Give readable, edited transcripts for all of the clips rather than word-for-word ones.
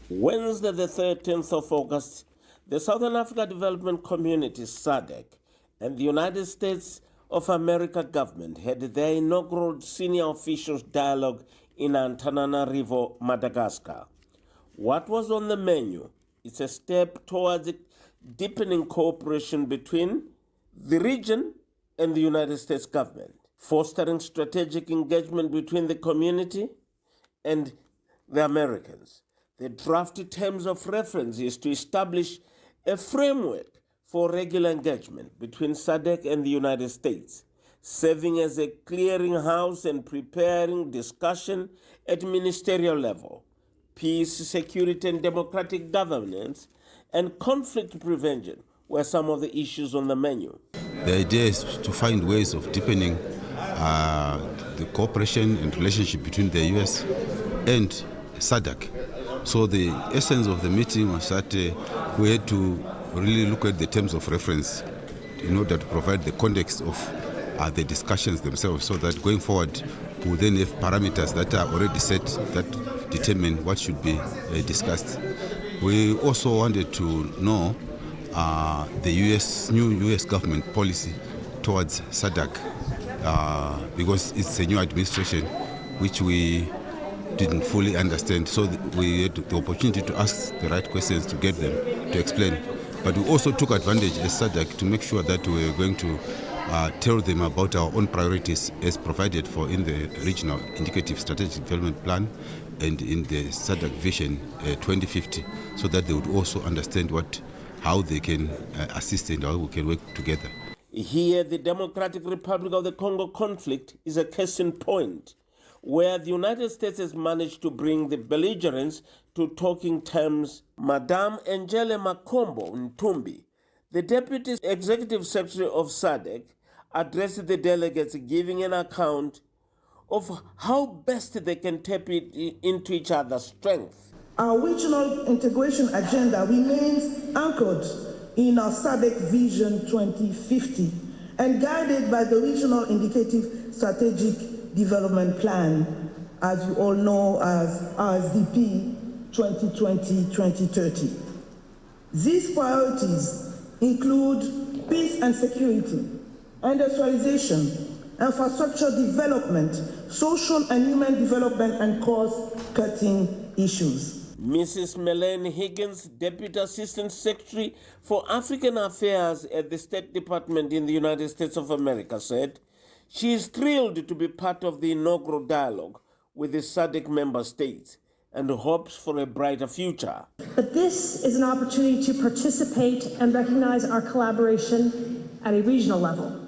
Wednesday, the 13th of August, the Southern Africa Development Community, SADC, and the United States of America government had their inaugural senior officials dialogue in Antananarivo, Madagascar. What was on the menu? It's a step towards deepening cooperation between the region and the United States government, fostering strategic engagement between the community and the Americans. The drafted terms of reference is to establish a framework for regular engagement between SADC and the United States, serving as a clearinghouse and preparing discussion at ministerial level, peace, security, and democratic governance, and conflict prevention were some of the issues on the menu. The idea is to find ways of deepening the cooperation and relationship between the U.S. and SADC. So the essence of the meeting was that we had to really look at the terms of reference in order to provide the context of the discussions themselves, so that going forward we then have parameters that are already set that determine what should be discussed. We also wanted to know the new U.S. government policy towards SADC because it's a new administration which we didn't fully understand. So we had the opportunity to ask the right questions to get them to explain. But we also took advantage as SADC to make sure that we were going to tell them about our own priorities as provided for in the Regional Indicative Strategic Development Plan and in the SADC Vision 2050, so that they would also understand how they can assist and how we can work together. Here, the Democratic Republic of the Congo conflict is a case in point, where the United States has managed to bring the belligerents to talking terms. Madame Angele Makombo Ntumbi, the Deputy Executive Secretary of SADC, addressed the delegates, giving an account of how best they can tap into each other's strength. Our regional integration agenda remains anchored in our SADC Vision 2050 and guided by the Regional Indicative Strategic Development Plan, as you all know as RSDP 2020-2030. These priorities include peace and security, industrialization, infrastructure development, social and human development, and cost-cutting issues. Mrs. Melaine Higgins, Deputy Assistant Secretary for African Affairs at the State Department in the United States of America, said she is thrilled to be part of the inaugural dialogue with the SADC member states and hopes for a brighter future. But this is an opportunity to participate and recognize our collaboration at a regional level.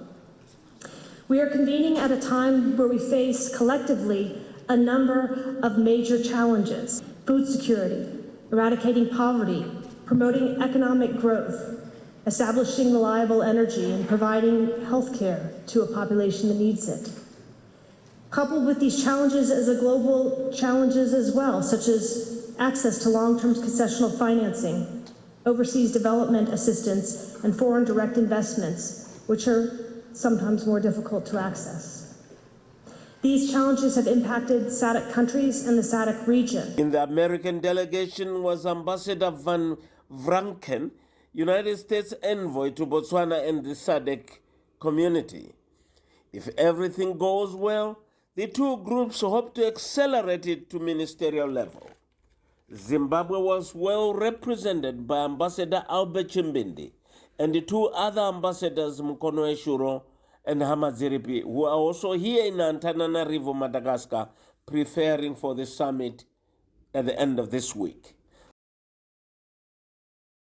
We are convening at a time where we face collectively a number of major challenges: food security, eradicating poverty, promoting economic growth, establishing reliable energy, and providing health care to a population that needs it. Coupled with these challenges is a global challenges as well, such as access to long-term concessional financing, overseas development assistance, and foreign direct investments, which are sometimes more difficult to access. These challenges have impacted SADC countries and the SADC region. In the American delegation was Ambassador Van Vranken, United States envoy to Botswana and the SADC community. If everything goes well, the two groups hope to accelerate it to ministerial level. Zimbabwe was well represented by Ambassador Albert Chimbindi and the two other ambassadors, Mukono Eshuro and Hamadziripi, who are also here in Antananarivo, Madagascar, preparing for the summit at the end of this week.